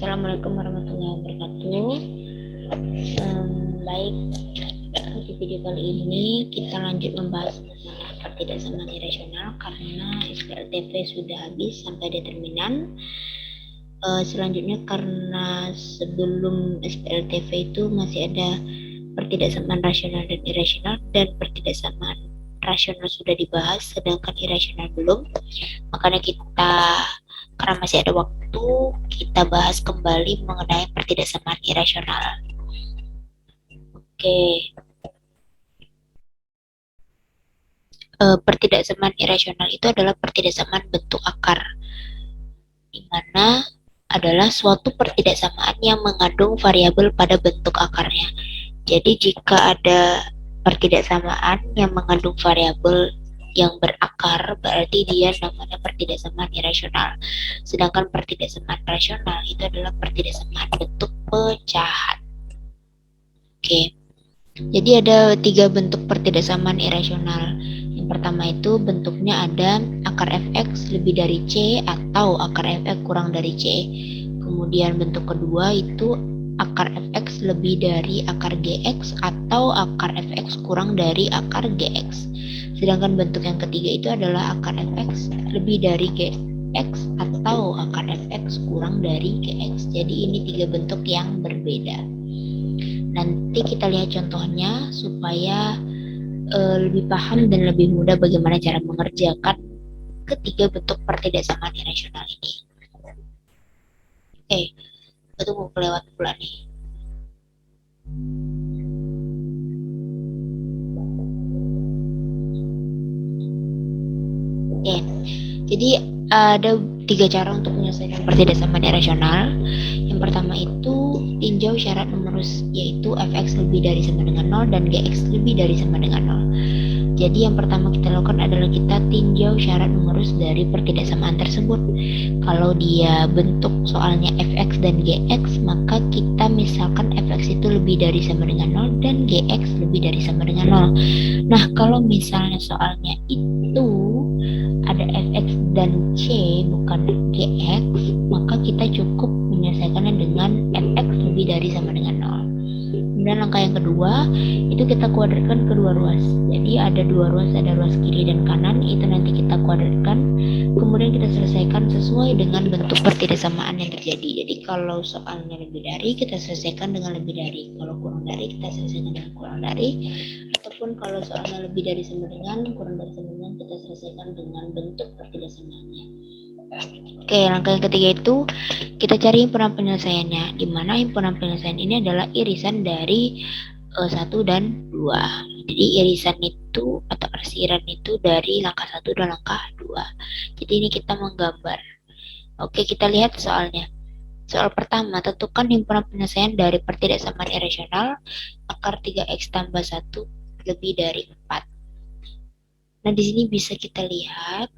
Assalamualaikum warahmatullahi wabarakatuh. Baik, di video kali ini kita lanjut membahas masalah pertidaksamaan irasional karena SPLTV sudah habis sampai determinan. Selanjutnya karena sebelum SPLTV itu masih ada pertidaksamaan rasional dan irasional, dan pertidaksamaan rasional sudah dibahas sedangkan irasional belum, makanya karena masih ada waktu, kita bahas kembali mengenai pertidaksamaan irasional. Oke. Pertidaksamaan irasional itu adalah pertidaksamaan bentuk akar, di mana adalah suatu pertidaksamaan yang mengandung variabel pada bentuk akarnya. Jadi jika ada pertidaksamaan yang mengandung variabel yang berakar, berarti dia namanya pertidaksamaan irasional. Sedangkan pertidaksamaan rasional itu adalah pertidaksamaan bentuk pecahan. Oke. Jadi ada 3 bentuk pertidaksamaan irasional. Yang pertama itu bentuknya ada akar fx lebih dari c atau akar fx kurang dari c. Kemudian bentuk kedua itu akar fx lebih dari akar gx atau akar fx kurang dari akar gx. Sedangkan bentuk yang ketiga itu adalah akar fx lebih dari gx atau akar fx kurang dari gx. Jadi ini 3 bentuk yang berbeda. Nanti kita lihat contohnya supaya lebih paham dan lebih mudah bagaimana cara mengerjakan ketiga bentuk pertidaksamaan irasional ini. Itu mau kelewat pula nih. Jadi ada 3 cara untuk menyelesaikan pertidaksamaan irasional. Yang pertama itu tinjau syarat numerus, yaitu fx lebih dari sama dengan 0 dan gx lebih dari sama dengan 0. Jadi yang pertama kita lakukan adalah kita tinjau syarat numerus dari pertidaksamaan tersebut. Kalau dia bentuk soalnya fx dan gx, maka kita misalkan fx itu lebih dari sama dengan 0 dan gx lebih dari sama dengan 0. Nah, kalau misalnya soalnya itu ada fx dan c bukan gx, maka kita cukup menyelesaikannya dengan fx lebih dari sama dengan 0. Kemudian langkah yang kedua itu kita kuadratkan kedua ruas. Jadi ada 2 ruas, ada ruas kiri dan kanan, itu nanti kita kuadratkan. Kemudian kita selesaikan sesuai dengan bentuk pertidaksamaan yang terjadi. Jadi kalau soalnya lebih dari, kita selesaikan dengan lebih dari. Kalau kurang dari, kita selesaikan dengan kurang dari. Ataupun kalau soalnya lebih dari sama dengan, kurang dari sama dengan, kita selesaikan dengan bentuk pertidaksamaannya. Oke, langkah yang ketiga itu kita cari himpunan penyelesaiannya, di mana himpunan penyelesaian ini adalah irisan dari 1 dan 2. Jadi irisan itu atau arsiran itu dari langkah 1 dan langkah 2. Jadi ini kita menggambar. Oke, kita lihat soalnya. Soal pertama, tentukan himpunan penyelesaian dari pertidaksamaan irasional akar 3x tambah 1 lebih dari 4. Nah, di sini bisa kita lihat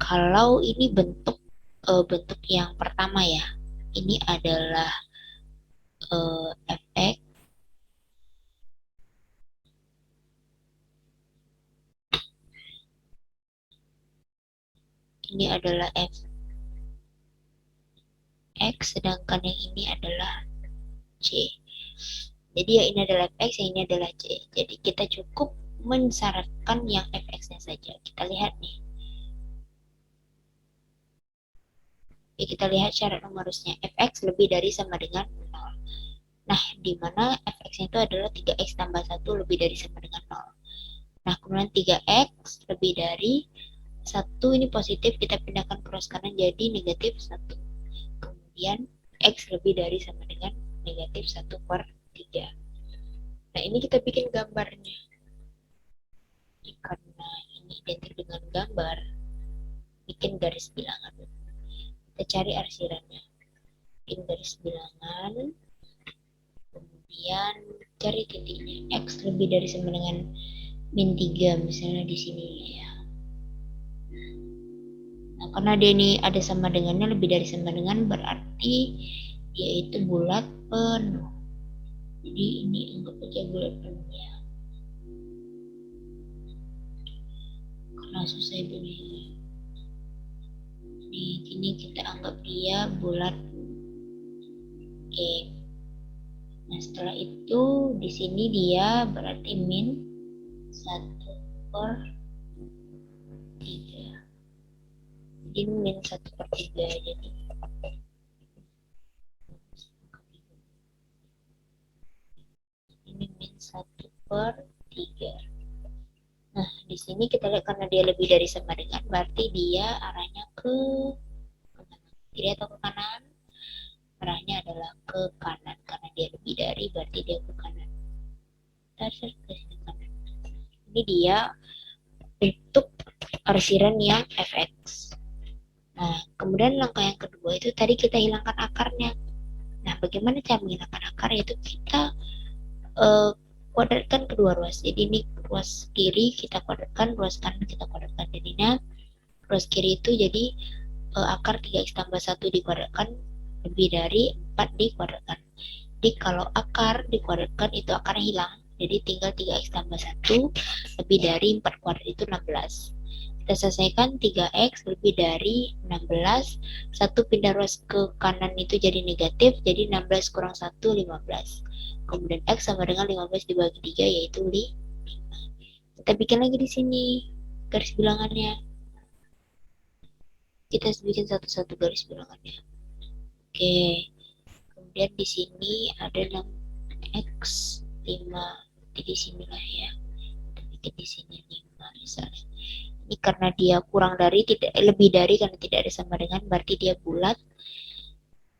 kalau ini bentuk yang pertama ya, ini adalah fx ini adalah fx, sedangkan yang ini adalah c. Jadi ya ini adalah fx, yang ini adalah c. Jadi kita cukup mensyaratkan yang fx-nya saja. Kita lihat nih. Ya, kita lihat syarat numerusnya, fx lebih dari sama dengan 0. Nah, di mana fx-nya itu adalah 3x tambah 1 lebih dari sama dengan 0. Nah, kemudian 3x lebih dari 1 ini positif, kita pindahkan ke ruas kanan jadi negatif 1. Kemudian x lebih dari sama dengan negatif 1 per 3. Nah, ini kita bikin gambarnya. Karena ini identik dengan gambar, bikin garis bilangan. Kita cari arsirannya. Bikin garis bilangan. Kemudian cari titiknya. X lebih dari sama dengan min 3 misalnya di sini ya. Nah, karena dia ini ada sama dengannya, lebih dari sama dengan, berarti dia itu bulat penuh. Jadi ini anggap aja bulat penuh ya. Karena susah ini. Di sini kita anggap dia bulat Oke. Nah, setelah itu di sini dia berarti min 1/3. Jadi min 1/3. Jadi ini min 1/3. Nah, di sini kita lihat karena dia lebih dari sama dengan, berarti dia arahnya ke kiri atau ke kanan? Arahnya adalah ke kanan karena dia lebih dari, berarti dia ke kanan. Tarik ke kanan. Ini dia untuk arsiran yang fx. Nah, kemudian langkah yang kedua itu tadi kita hilangkan akarnya. Nah, bagaimana cara menghilangkan akar? Yaitu kita kuadratkan kedua ruas. Jadi ini ruas kiri kita kuadratkan, ruas kanan kita kuadratkan. Jadinya ruas kiri itu jadi akar 3x tambah 1 dikuadratkan lebih dari 4 dikuadratkan. Jadi kalau akar dikuadratkan itu akarnya hilang. Jadi tinggal 3x tambah 1 lebih dari 4 kuadrat itu 16. Kita selesaikan 3x lebih dari 16. 1 pindah ruas ke kanan itu jadi negatif. Jadi 16 kurang 1, 15. Kemudian x sama dengan 15 dibagi 3 yaitu 5. Kita bikin lagi di sini garis bilangannya. Kita bikin satu-satu garis bilangannya. Oke. Kemudian di sini ada 6x 5. Di sini lah ya. Kita bikin di sini 5 misalnya. Ini karena dia kurang dari, tidak lebih dari, karena tidak ada sama dengan, berarti dia bulat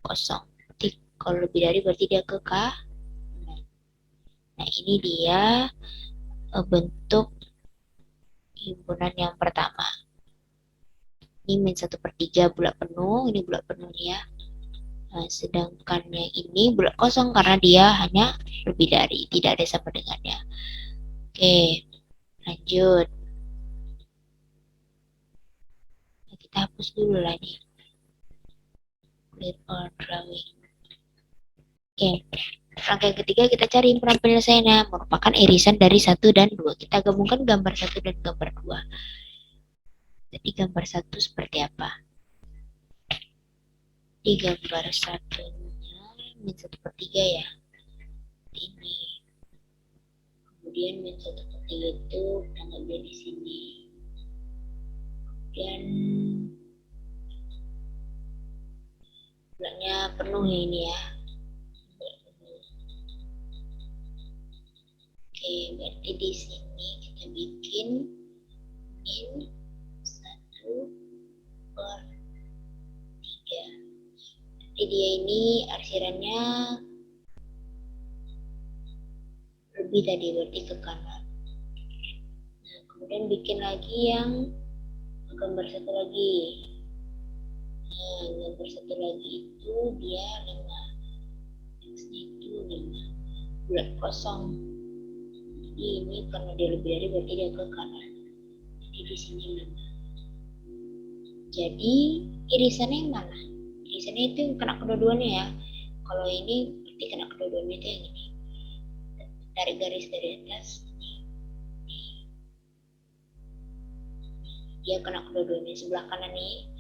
kosong. Jadi kalau lebih dari berarti dia ke kanan. Nah, ini dia bentuk himpunan yang pertama. Ini min 1/3 bulat penuh, ini bulat penuh ya. Nah, sedangkan yang ini bulat kosong karena dia hanya lebih dari, tidak ada sama dengannya. Oke, lanjut. Nah, kita hapus dulu lah nih. Clear all drawing. Oke, langkah yang ketiga kita cari himpunan penyelesaiannya, merupakan irisan dari 1 dan 2. Kita gabungkan gambar 1 dan gambar 2. Jadi gambar 1 seperti apa? Di gambar satunya min 1/3 ya. Ini. Kemudian min 1/3 itu kita ngambil di sini. Dan bulatnya penuh ya ini ya. Oke, berarti di sini kita bikin min 1/3. Jadi dia ini arsirannya lebih tadi, berarti ke kanan. Nah, kemudian bikin lagi yang gambar satu lagi. Nah, gambar satu lagi itu dia 5. X-nya itu 5. Bulat kosong. Jadi ini karena dia lebih dari berarti dia ke kanan. Jadi di sini 5. Jadi irisannya yang mana? Irisannya itu yang kena kedua-duanya ya. Kalau ini berarti kena kedua-duanya itu yang ini. Tarik garis dari atas. Dia kena kedua-duanya. Sebelah kanan nih.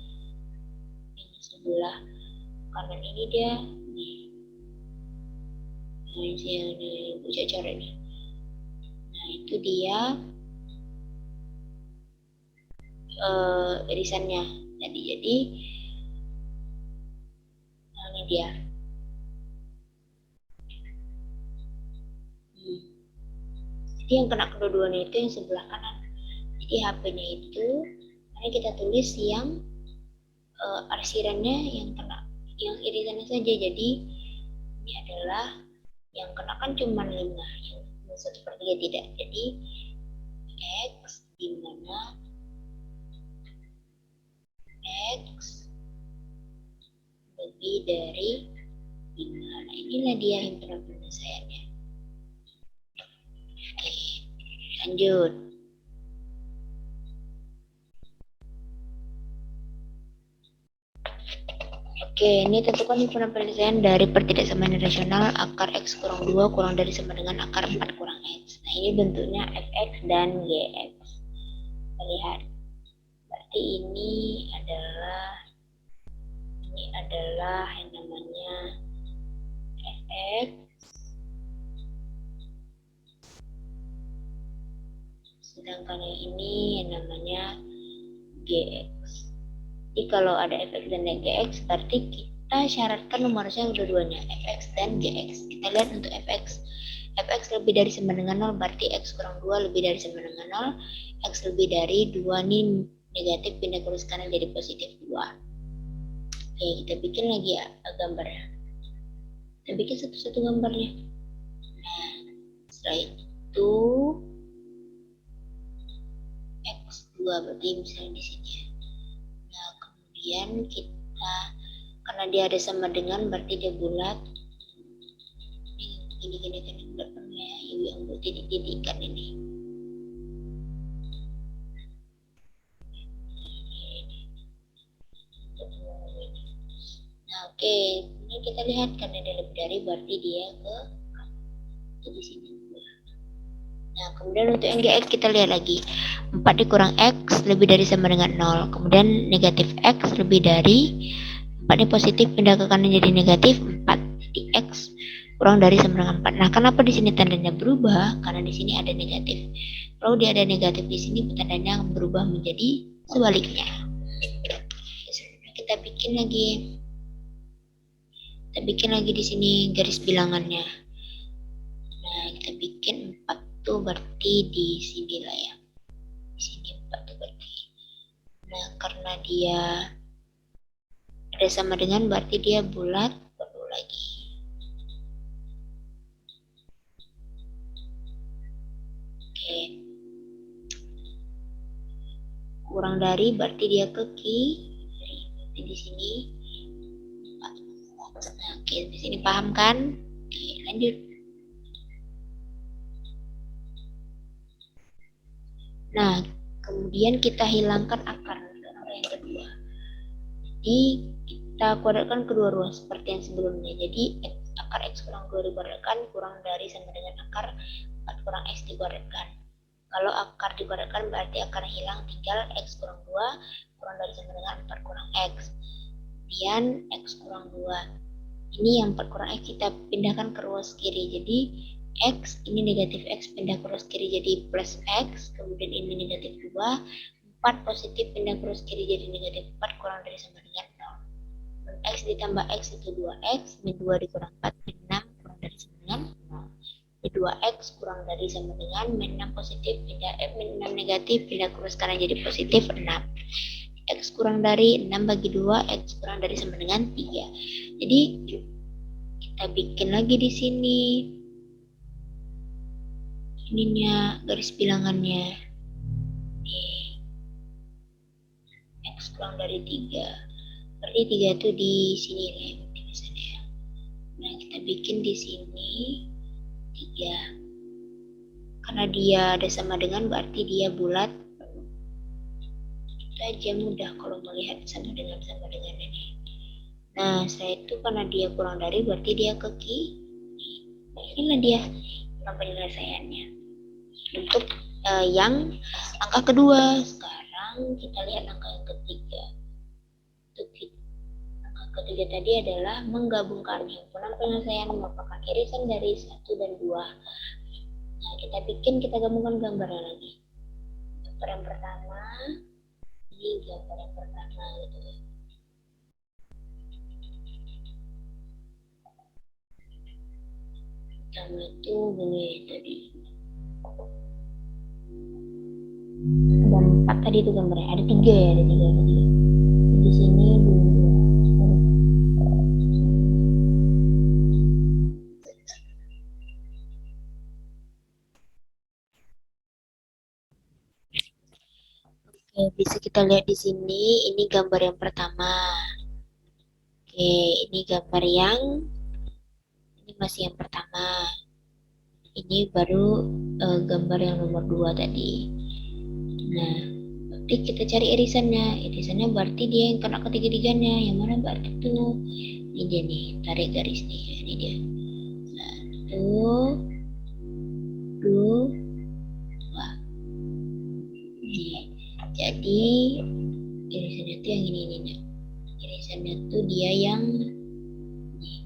Yang sebelah kanan ini dia nih. Nah, ini yang Ibu Cacar ini. Nah, itu dia irisannya tadi. Jadi nah, ini dia. Jadi yang kena kedua-duanya itu yang sebelah kanan. Jadi HP-nya itu mari kita tulis yang arsirannya yang kena, yang irisannya saja. Jadi ini adalah yang kena kan cuma 5, yang 1/3 tidak. Jadi X dimana X lebih dari 5. Nah, inilah dia himpunan penyelesaiannya. Oke, lanjut. Oke, ini tentukan himpunan penyelesaian dari pertidaksamaan rasional akar X kurang 2 kurang dari sama dengan akar 4 kurang X. Nah, ini bentuknya Fx dan Gx. Kita lihat. Berarti ini adalah yang namanya X, sedangkan yang ini yang namanya GX. Jadi kalau ada fx dan gx, berarti kita syaratkan numerusnya dua-duanya, fx dan gx. Kita lihat untuk fx. Fx lebih dari sama dengan 0, berarti x kurang 2 lebih dari sama dengan 0. X lebih dari 2 ini negatif, pindah ke kanan jadi positif 2. Oke, kita bikin lagi ya gambarnya. Kita bikin satu-satu gambarnya. Nah, setelah itu x2 berarti misalnya di sini. Nah, kemudian kita, karena dia ada sama dengan, berarti dia bulat. Gini kan yang belakangnya yang buat titik-titik kan ini. Nah, oke, ini kita lihat karena dia lebih dari, berarti dia ke di sini. Nah, kemudian untuk yang GX kita lihat lagi. 4 dikurang X lebih dari sama dengan 0. Kemudian negatif X lebih dari 4 ini positif, pindah ke kanan jadi negatif 4. Jadi X kurang dari sama dengan 4. Nah, kenapa di sini tandanya berubah? Karena di sini ada negatif. Kalau dia ada negatif di sini, tandanya berubah menjadi sebaliknya. Kita bikin lagi. Kita bikin lagi di sini garis bilangannya. Nah, kita bikin 4 tuh berarti di sini lah ya. Di sini 4 tuh berarti. Nah, karena dia ada sama dengan, berarti dia bulat, perlu lagi. Oke. Kurang dari berarti dia ke kiri. Berarti di sini. Nah, oke, di sini paham kan? Oke, lanjut. Nah, kemudian kita hilangkan akar yang kedua. Jadi kita kuadratkan kedua ruas seperti yang sebelumnya. Jadi akar X kurang 2 dikuadratkan kurang dari sama dengan akar 4 kurang X dikuadratkan. Kalau akar dikuadratkan berarti akar hilang, tinggal X kurang 2 kurang dari sama dengan 4 kurang X. Kemudian X kurang 2. Ini yang 4 kurang X kita pindahkan ke ruas kiri. Jadi X ini negatif X pindah ke ruas kiri jadi plus X. Kemudian ini negatif 2. 4 positif pindah ke ruas kiri jadi negatif 4 kurang dari sama dengan 0. X ditambah X itu 2X. Min 2 dikurang 4 min 6 kurang dari sama dengan 0. 2X kurang dari sama dengan min 6 positif pindah min 6 negatif pindah ke ruas kanan jadi positif 6. X kurang dari 6 bagi 2, X kurang dari sama dengan 3. Jadi kita bikin lagi di sini ininya garis bilangannya. Nih. X kurang dari 3. Berarti 3 itu di sini nih, misalnya. Nah, kita bikin di sini 3. Karena dia ada sama dengan berarti dia bulat. Itu aja mudah kalau melihat sama dengan ini. Nah, setelah itu karena dia kurang dari berarti dia ke kiri. Nah, inilah dia penyelesaiannya. Untuk yang angka kedua. Sekarang kita lihat angka yang ketiga. Angka ketiga tadi adalah menggabungkan himpunan penyelesaian merupakan irisan dari 1 dan 2. Nah, kita gabungkan gambarnya lagi. Gambar yang pertama, ini gambar yang pertama gitu ya. Pertama itu gini tadi. Ada 4 tadi itu gambarnya, ada 3 ya, ada 3 tadi. Di sini 2. Oke, bisa kita lihat di sini, ini gambar yang pertama. Oke, ini gambar yang ini masih yang pertama. Ini baru gambar yang nomor 2 tadi. Nah, berarti kita cari irisannya. Irisannya berarti dia yang kena ketiga-tiganya. Yang mana berarti itu? Ini dia nih, tarik garis nih. Ini dia. 1, 2, 2. Nih. Jadi irisannya tuh yang ini nih. Irisannya tuh dia yang ini.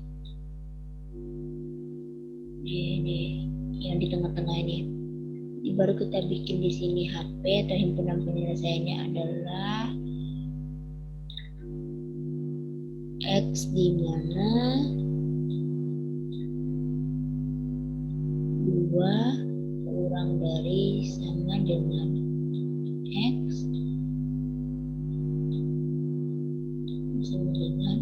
baru kita bikin di sini HP atau himpunan penyelesaiannya adalah X di mana 2 kurang dari sama dengan X sama dengan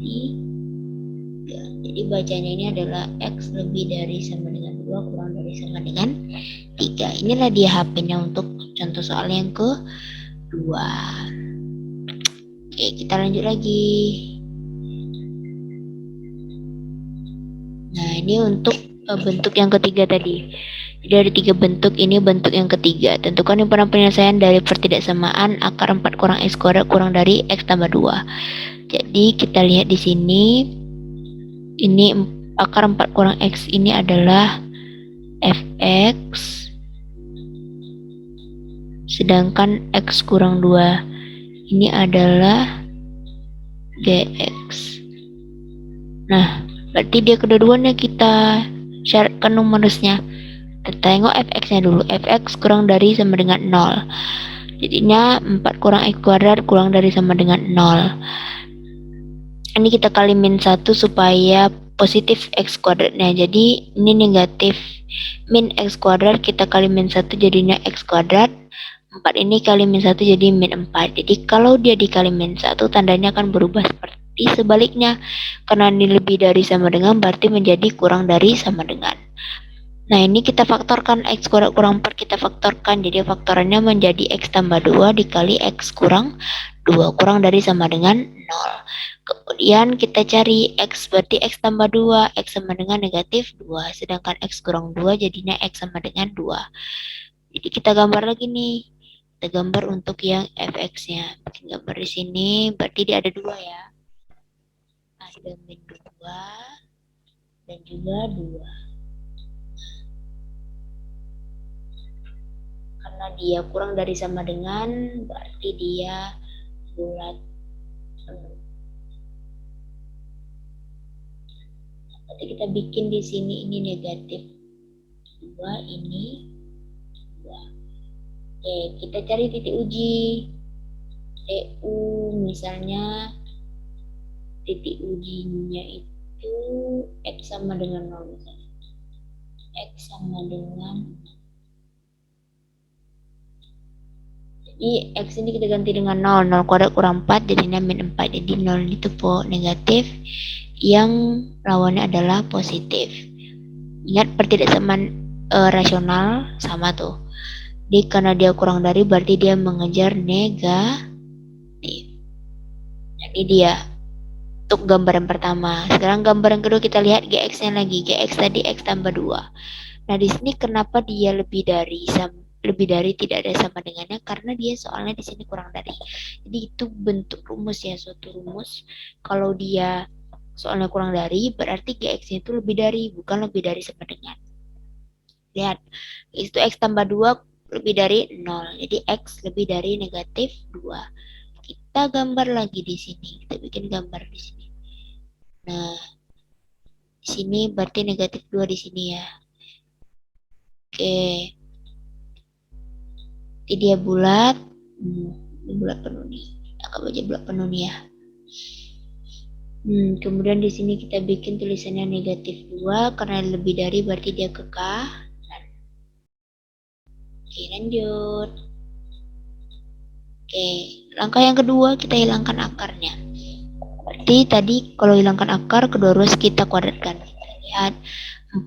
3. Jadi bacanya ini adalah X lebih dari sama dengan 2 kurang dari sama dengan 3. Inilah dia HP-nya untuk contoh soal yang kedua. Oke, kita lanjut lagi. Nah, ini untuk bentuk yang ketiga tadi. Jadi ada 3 bentuk, ini bentuk yang ketiga. Tentukan himpunan penyelesaian dari pertidaksamaan akar 4 kurang X kuadrat kurang dari X tambah 2. Jadi kita lihat di sini, ini akar 4 kurang X ini adalah Fx, sedangkan X kurang 2 ini adalah Gx. Nah, berarti dia kedua-duanya kita syaratkan numerusnya. Kita tengok Fx-nya dulu. Fx kurang dari sama dengan 0. Jadinya 4 kurang X kuadrat kurang dari sama dengan 0. Ini kita kali min 1 supaya positif X kuadratnya. Jadi ini negatif. Min X kuadrat kita kali min 1 jadinya X kuadrat. 4 ini kali min 1 jadi min 4. Jadi kalau dia dikali min 1 tandanya akan berubah seperti sebaliknya. Karena ini lebih dari sama dengan berarti menjadi kurang dari sama dengan. Nah, ini kita faktorkan X kuadrat kurang 4 kita faktorkan. Jadi faktorannya menjadi X tambah 2 dikali X kurang 2 kurang dari sama dengan 0. Kemudian kita cari X berarti X tambah 2. X sama dengan negatif 2. Sedangkan X kurang 2 jadinya X sama dengan 2. Jadi kita gambar lagi nih. Kita gambar untuk yang Fx-nya. Bikin gambar di sini. Berarti dia ada 2 ya. Ada min 2 dan juga 2. Karena dia kurang dari sama dengan berarti dia bulat penuh. Berarti kita bikin di sini ini negatif 2, ini 2. Oke, kita cari titik uji. TU misalnya titik ujinya itu X sama dengan 0 misalnya. X sama dengan, jadi X ini kita ganti dengan 0. 0 kuadrat kurang 4 jadinya min 4. Jadi 0 itu negatif, yang lawannya adalah positif. Ingat pertidaksamaan rasional sama tuh. Jadi karena dia kurang dari berarti dia mengejar negatif. Jadi dia untuk gambar yang pertama. Sekarang gambar yang kedua kita lihat Gx-nya lagi. Gx tadi X tambah 2. Nah, di sini kenapa dia lebih dari tidak ada sama dengannya, karena dia soalnya di sini kurang dari. Jadi itu bentuk rumus ya, suatu rumus. Kalau dia soalnya kurang dari berarti Gx-nya itu lebih dari, bukan lebih dari sama dengan. Lihat, itu X tambah 2 lebih dari 0. Jadi X lebih dari negatif 2. Kita gambar lagi di sini. Kita bikin gambar di sini. Nah, di sini berarti negatif 2 di sini ya. Oke. Jadi dia bulat. Bulat penuh nih. Agak baca bulat penuh nih ya. Kemudian di sini kita bikin tulisannya negatif 2 karena lebih dari berarti dia ke kanan. Oke, lanjut. Oke, langkah yang kedua kita hilangkan akarnya. Berarti tadi kalau hilangkan akar, kedua ruas kita kuadratkan. Kita lihat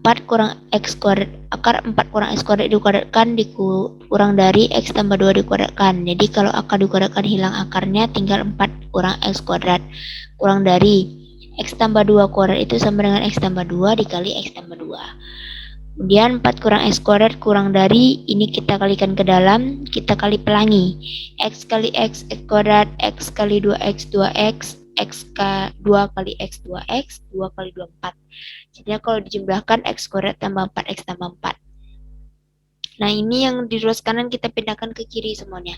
4 kurang X kuadrat, akar 4 kurang X kuadrat dikuadratkan dikurang dari X tambah 2 dikuadratkan. Jadi kalau akar dikuadratkan hilang akarnya, tinggal 4 kurang X kuadrat kurang dari X tambah 2 kuadrat itu sama dengan X tambah 2 dikali X tambah 2. Kemudian 4 kurang X kuadrat kurang dari, ini kita kalikan ke dalam, kita kali pelangi. X kali X kuadrat, X kali 2X 2X, X ke 2 kali X 2X, 2 kali 2 4. Jadi kalau dijumlahkan X kuadrat tambah 4X tambah 4. Nah, ini yang di ruas kanan kita pindahkan ke kiri semuanya.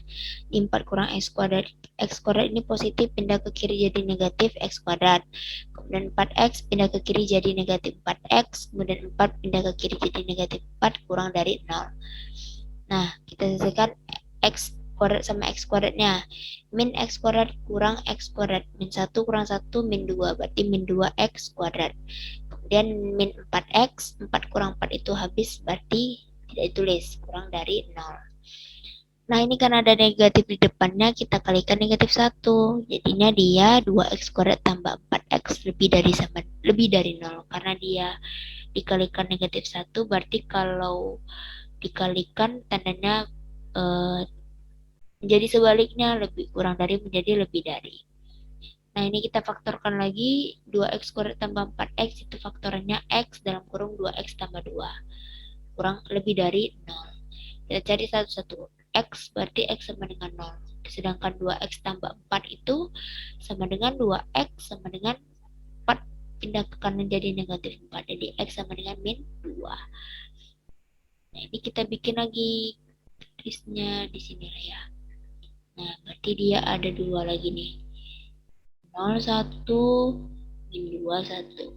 4 kurang X kuadrat. X kuadrat ini positif, pindah ke kiri jadi negatif X kuadrat. Kemudian 4X pindah ke kiri jadi negatif 4X. Kemudian 4 pindah ke kiri jadi negatif 4 kurang dari 0. kalikan x kuadrat sama x kuadratnya. Min x kuadrat kurang x kuadrat. Min 1 kurang 1 min 2. Berarti min 2x kuadrat. Kemudian min 4x. 4 kurang 4 itu habis. Berarti tidak ditulis. Kurang dari 0. Nah ini karena ada negatif di depannya. Kita kalikan negatif 1. Jadinya dia 2x kuadrat tambah 4x lebih dari 0. Karena dia dikalikan negatif 1. Berarti kalau dikalikan tandanya menjadi sebaliknya, lebih kurang dari menjadi lebih dari. Nah ini kita faktorkan lagi, 2x kuadrat tambah 4x itu faktorannya x dalam kurung 2x tambah 2 kurang lebih dari 0. Kita cari satu-satu. X berarti x sama dengan 0. Sedangkan 2x tambah 4 itu sama dengan 2x sama dengan 4. Pindah ke kanan jadi negatif 4. Jadi x sama dengan min 2. Nah ini kita bikin lagi tulisnya di sini lah ya. Nah berarti dia ada 2 lagi nih. 0, 1, min 2, 1.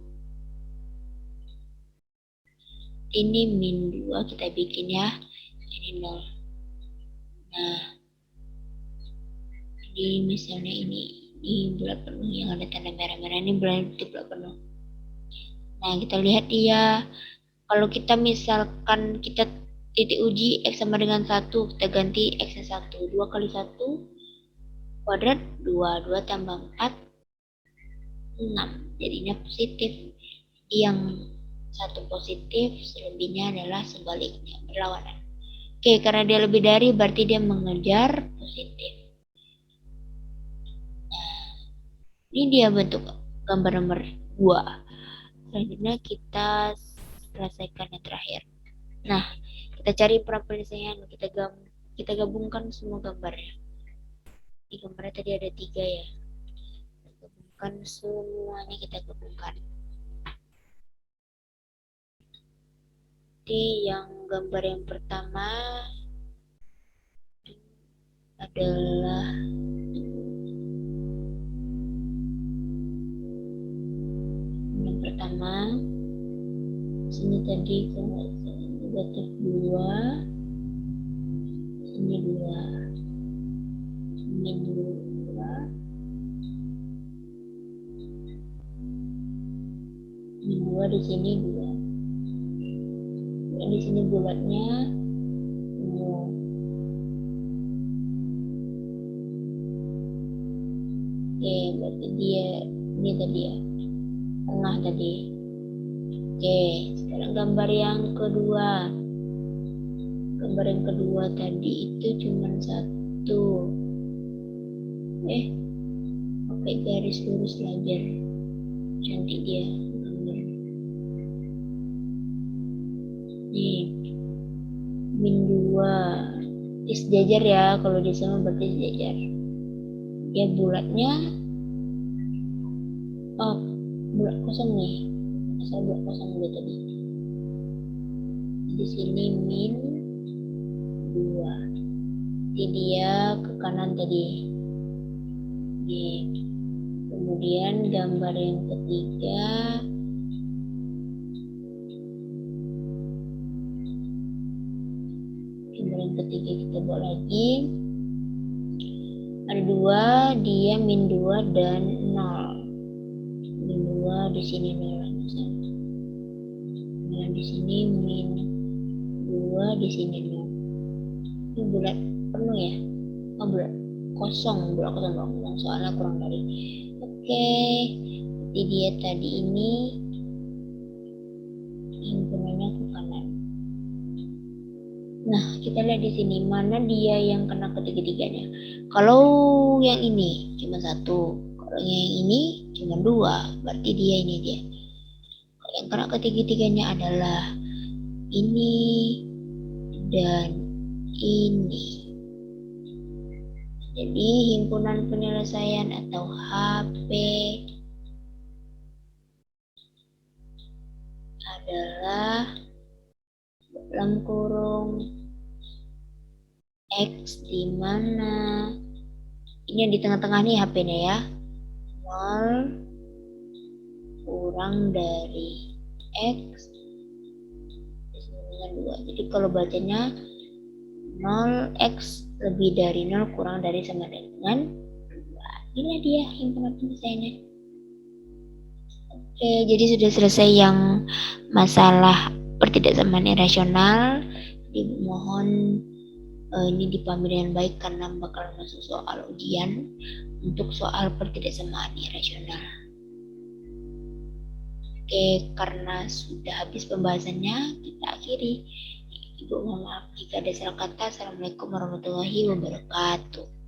Ini min 2 kita bikin ya. Ini 0. Nah, ini misalnya ini bulat penuh yang ada tanda merah-merah ini berarti bulat penuh. Nah, kita lihat dia. Kalau kita misalkan kita titik uji x sama dengan 1, kita ganti x-nya 1. 2 kali 1 kuadrat 2. 2 tambah 4 6. Jadinya positif. Yang satu positif, selebihnya adalah sebaliknya, berlawanan. Oke, karena dia lebih dari, berarti dia mengejar positif. Nah, ini dia bentuk gambar nomor 2. Selanjutnya kita selesaikan yang terakhir. Nah, kita cari penyelesaian, kita gabungkan semua gambarnya. Di gambarnya tadi ada 3 ya. Gabungkan semuanya, kita gabungkan. Jadi yang gambar yang pertama adalah yang pertama sini tadi negatif 2, sini 2, min 2, min 2 di sini 2. Dan di sini bulatnya 0. Oke, berarti dia ini tadi ya, tengah tadi. Oke, sekarang gambar yang kedua. Gambar yang kedua tadi itu cuma 1. Pakai garis lurus belajar. Cantik dia gambar. Nih, min 2. Sejajar ya, kalau di sama berarti sejajar. Ya bulatnya bulat kosong nih. Asal bulat kosong dulu tadi. Di sini min 2. Jadi dia ke kanan tadi. Oke. Kemudian gambar yang ketiga kita buat lagi. Ada 2, dia min 2 dan 0. Min 2 di sini 0. Nah, di sini min 2 di sini 0. Ini bulat penuh ya? Bulat kosong soalnya kurang dari. Oke, jadi dia tadi ini himpunannya ke kanan. Nah, kita lihat di sini mana dia yang kena ketiga-tiganya. Kalau yang ini cuma 1, kalau yang ini cuma 2, berarti dia ini dia. Kalau yang kena ketiga-tiganya adalah ini dan ini. Jadi himpunan penyelesaian atau HP adalah dalam kurung X di mana ini yang di tengah-tengah nih HP-nya ya, 0 kurang dari X dengan 2. Jadi kalau bacanya 0x lebih dari 0 kurang dari sama dengan 2. Inilah dia himpunan penyelesaiannya. Oke, jadi sudah selesai yang masalah pertidaksamaan irasional. Dimohon ini dipahami dengan baik karena bakal masuk soal ujian untuk soal pertidaksamaan irasional. Oke, karena sudah habis pembahasannya, kita akhiri. Ibu mohon maaf jika ada salah kata. Assalamualaikum warahmatullahi wabarakatuh.